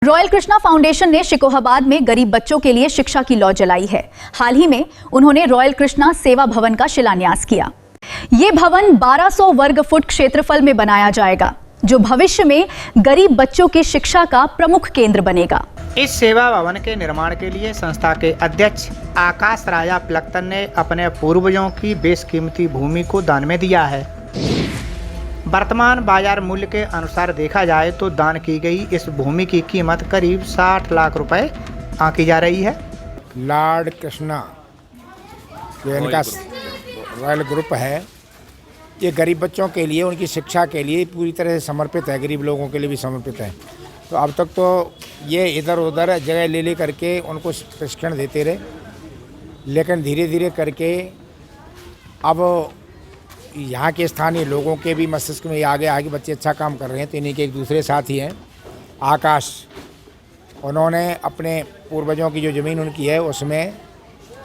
Royal Krishna foundation ने शिकोहाबाद में गरीब बच्चों के लिए शिक्षा की लौ जलाई है। हाल ही में उन्होंने रॉयल कृष्णा सेवा भवन का शिलान्यास किया। ये भवन 1200 वर्ग फुट क्षेत्रफल में बनाया जाएगा, जो भविष्य में गरीब बच्चों की शिक्षा का प्रमुख केंद्र बनेगा। इस सेवा भवन के निर्माण के लिए संस्था के अध्यक्ष आकाश राजा प्लक्तन ने अपने पूर्वजों की बेशकीमती भूमि को दान में दिया है। वर्तमान बाजार मूल्य के अनुसार देखा जाए तो दान की गई इस भूमि की कीमत करीब 60 लाख रुपए आंकी जा रही है। लॉर्ड कृष्णा जो इनका रॉयल ग्रुप है, ये गरीब बच्चों के लिए, उनकी शिक्षा के लिए पूरी तरह से समर्पित है, गरीब लोगों के लिए भी समर्पित है। तो अब तक तो ये इधर उधर जगह ले करके उनको प्रशिक्षण देते रहे, लेकिन धीरे धीरे करके अब यहाँ के स्थानीय लोगों के भी मस्तिष्क में आ गया है कि बच्चे अच्छा काम कर रहे हैं। तो इन्हीं के एक दूसरे साथी हैं आकाश, उन्होंने अपने पूर्वजों की जो ज़मीन उनकी है उसमें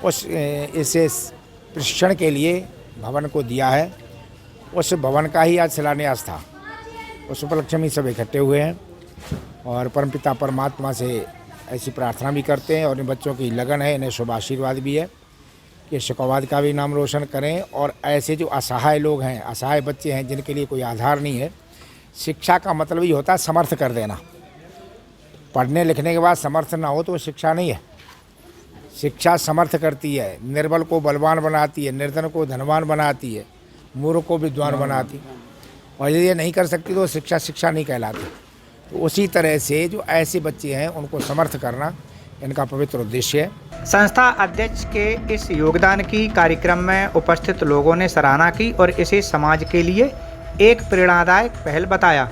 इसे प्रशिक्षण के लिए भवन को दिया है। उस भवन का ही आज शिलान्यास था। उस उपलक्ष्य में सब इकट्ठे हुए हैं और परमपिता परमात्मा से ऐसी प्रार्थना भी करते हैं और इन बच्चों की लगन है, इन्हें शुभ आशीर्वाद भी है कि शिकोहाबाद का भी नाम रोशन करें। और ऐसे जो असहाय लोग हैं, असहाय बच्चे हैं जिनके लिए कोई आधार नहीं है, शिक्षा का मतलब ही होता है समर्थ कर देना। पढ़ने लिखने के बाद समर्थ ना हो तो वो शिक्षा नहीं है। शिक्षा समर्थ करती है, निर्बल को बलवान बनाती है, निर्धन को धनवान बनाती है, मूर्ख को विद्वान बनाती है। और यदि ये नहीं कर सकती तो शिक्षा नहीं कहलाती। तो उसी तरह से जो ऐसे बच्चे हैं उनको समर्थ करना इनका पवित्र उद्देश्य है। संस्था अध्यक्ष के इस योगदान की कार्यक्रम में उपस्थित लोगों ने सराहना की और इसे समाज के लिए एक प्रेरणादायक पहल बताया।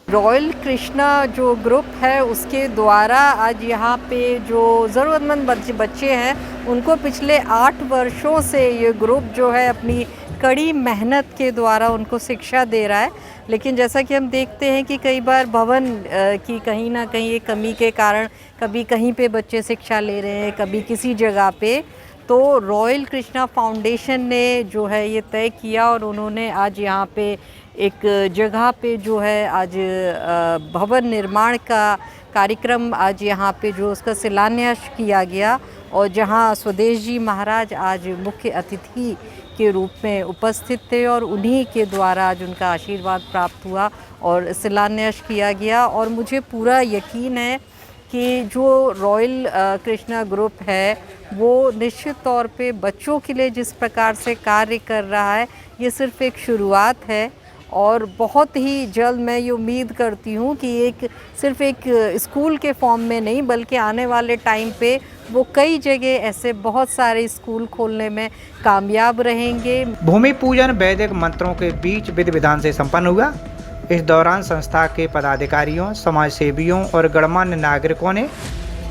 रॉयल कृष्णा जो ग्रुप है उसके द्वारा आज यहाँ पे जो ज़रूरतमंद बच्चे हैं उनको पिछले 8 वर्षों से ये ग्रुप जो है अपनी कड़ी मेहनत के द्वारा उनको शिक्षा दे रहा है। लेकिन जैसा कि हम देखते हैं कि कई बार भवन की कहीं ना कहीं एक कमी के कारण कभी कहीं पे बच्चे शिक्षा ले रहे हैं, कभी किसी जगह पे। तो रॉयल कृष्णा फाउंडेशन ने जो है ये तय किया और उन्होंने आज यहाँ पे एक जगह पे जो है आज भवन निर्माण का कार्यक्रम आज यहाँ पे जो उसका शिलान्यास किया गया और जहाँ स्वदेश जी महाराज आज मुख्य अतिथि के रूप में उपस्थित थे और उन्हीं के द्वारा आज उनका आशीर्वाद प्राप्त हुआ और शिलान्यास किया गया। और मुझे पूरा यकीन है कि जो रॉयल कृष्णा ग्रुप है वो निश्चित तौर पे बच्चों के लिए जिस प्रकार से कार्य कर रहा है ये सिर्फ एक शुरुआत है और बहुत ही जल्द मैं ये उम्मीद करती हूँ कि एक सिर्फ एक स्कूल के फॉर्म में नहीं बल्कि आने वाले टाइम पे वो कई जगह ऐसे बहुत सारे स्कूल खोलने में कामयाब रहेंगे। भूमि पूजन वैदिक मंत्रों के बीच विधि विधान से संपन्न हुआ। इस दौरान संस्था के पदाधिकारियों, समाज सेवियों और गणमान्य नागरिकों ने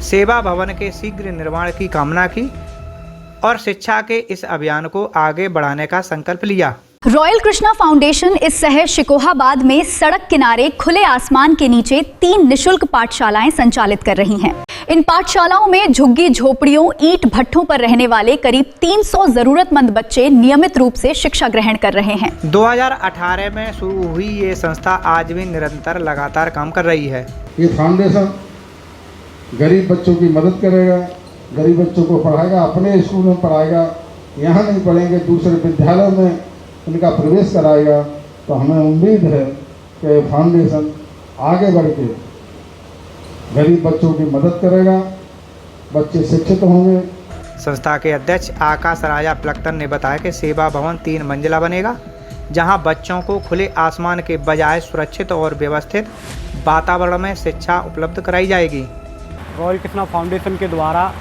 सेवा भवन के शीघ्र निर्माण की कामना की और शिक्षा के इस अभियान को आगे बढ़ाने का संकल्प लिया। रॉयल कृष्णा फाउंडेशन इस शहर शिकोहाबाद में सड़क किनारे खुले आसमान के नीचे 3 निशुल्क पाठशालाएं संचालित कर रही हैं। इन पाठशालाओं में झुग्गी झोपड़ियों, ईंट भट्ठों पर रहने वाले करीब 300 जरूरतमंद बच्चे नियमित रूप से शिक्षा ग्रहण कर रहे हैं। 2018 में शुरू हुई ये संस्था आज भी निरंतर लगातार काम कर रही है। ये फाउंडेशन गरीब बच्चों की मदद करेगा, गरीब बच्चों को पढ़ाएगा, अपने स्कूल में पढ़ाएगा, यहाँ नहीं पढ़ेंगे दूसरे विद्यालयों में उनका प्रवेश कराएगा। तो हमें उम्मीद है कि फाउंडेशन आगे बढ़ के गरीब बच्चों की मदद करेगा, बच्चे शिक्षित होंगे। संस्था के अध्यक्ष आकाश राजा प्लक्तन ने बताया कि सेवा भवन 3 मंजिला बनेगा, जहां बच्चों को खुले आसमान के बजाय सुरक्षित और व्यवस्थित वातावरण में शिक्षा उपलब्ध कराई जाएगी। रॉयल कृष्णा फाउंडेशन के द्वारा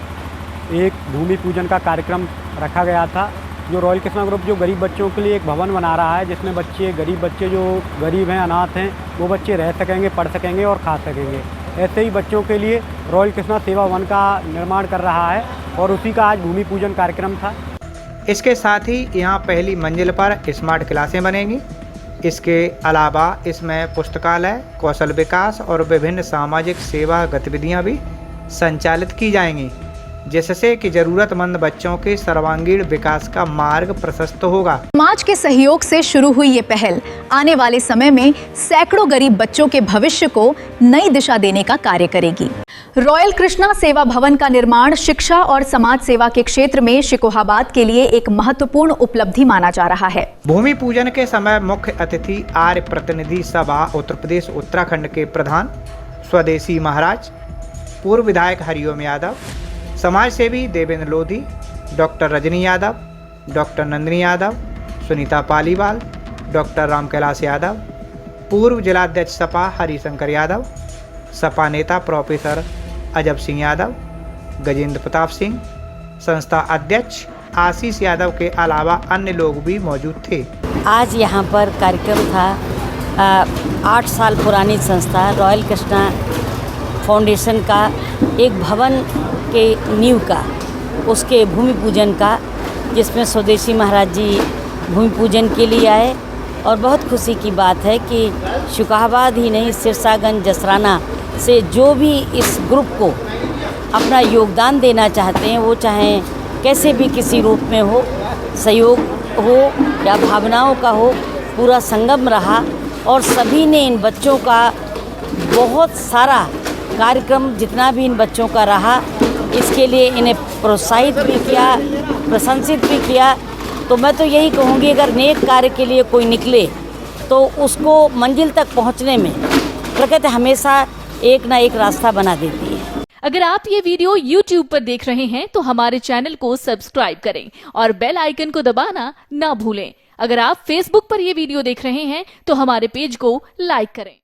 एक भूमि पूजन का कार्यक्रम रखा गया था। जो रॉयल कृष्णा ग्रुप जो गरीब बच्चों के लिए एक भवन बना रहा है, जिसमें गरीब बच्चे जो गरीब हैं, अनाथ हैं, वो बच्चे रह सकेंगे, पढ़ सकेंगे और खा सकेंगे। ऐसे ही बच्चों के लिए रॉयल कृष्णा सेवा भवन का निर्माण कर रहा है और उसी का आज भूमि पूजन कार्यक्रम था। इसके साथ ही यहाँ पहली मंजिल पर स्मार्ट क्लासें बनेंगी। इसके अलावा इसमें पुस्तकालय, कौशल विकास और विभिन्न सामाजिक सेवा गतिविधियाँ भी संचालित की जाएंगी। जिससे कि जरूरतमंद बच्चों के सर्वांगीण विकास का मार्ग प्रशस्त होगा। समाज के सहयोग से शुरू हुई ये पहल आने वाले समय में सैकड़ों गरीब बच्चों के भविष्य को नई दिशा देने का कार्य करेगी। रॉयल कृष्णा सेवा भवन का निर्माण शिक्षा और समाज सेवा के क्षेत्र में शिकोहाबाद के लिए एक महत्वपूर्ण उपलब्धि माना जा रहा है। भूमि पूजन के समय मुख्य अतिथि आर्य प्रतिनिधि सभा उत्तर प्रदेश उत्तराखंड के प्रधान स्वदेशी महाराज, पूर्व विधायक हरिओम यादव, समाज सेवी Devendra Lodhi, doctor Rajni Yadav, doctor Nandini Yadav, Sunita Paliwal, doctor Ram Kailash Yadav, पूर्व जिलाध्यक्ष सपा हरिशंकर यादव, सपा नेता प्रोफेसर अजब सिंह यादव, गजेंद्र प्रताप सिंह, संस्था अध्यक्ष आशीष यादव के अलावा अन्य लोग भी मौजूद थे। आज यहाँ पर कार्यक्रम था 8 साल पुरानी संस्था रॉयल कृष्णा फाउंडेशन का एक भवन के नींव का, उसके भूमि पूजन का, जिसमें स्वदेशी महाराज जी भूमि पूजन के लिए आए। और बहुत खुशी की बात है कि शिकोहाबाद ही नहीं, सिरसागंज, जसराना से जो भी इस ग्रुप को अपना योगदान देना चाहते हैं, वो चाहे कैसे भी किसी रूप में हो, सहयोग हो या भावनाओं का हो, पूरा संगम रहा और सभी ने इन बच्चों का बहुत सारा कार्यक्रम जितना भी इन बच्चों का रहा, इसके लिए इन्हें प्रोत्साहित भी किया, प्रशंसित भी किया। तो मैं तो यही कहूँगी, अगर नेक कार्य के लिए कोई निकले तो उसको मंजिल तक पहुँचने में प्रकृति हमेशा एक ना एक रास्ता बना देती है। अगर आप ये वीडियो YouTube पर देख रहे हैं तो हमारे चैनल को सब्सक्राइब करें और बेल आइकन को दबाना ना भूलें। अगर आप Facebook पर ये वीडियो देख रहे हैं तो हमारे पेज को लाइक करें।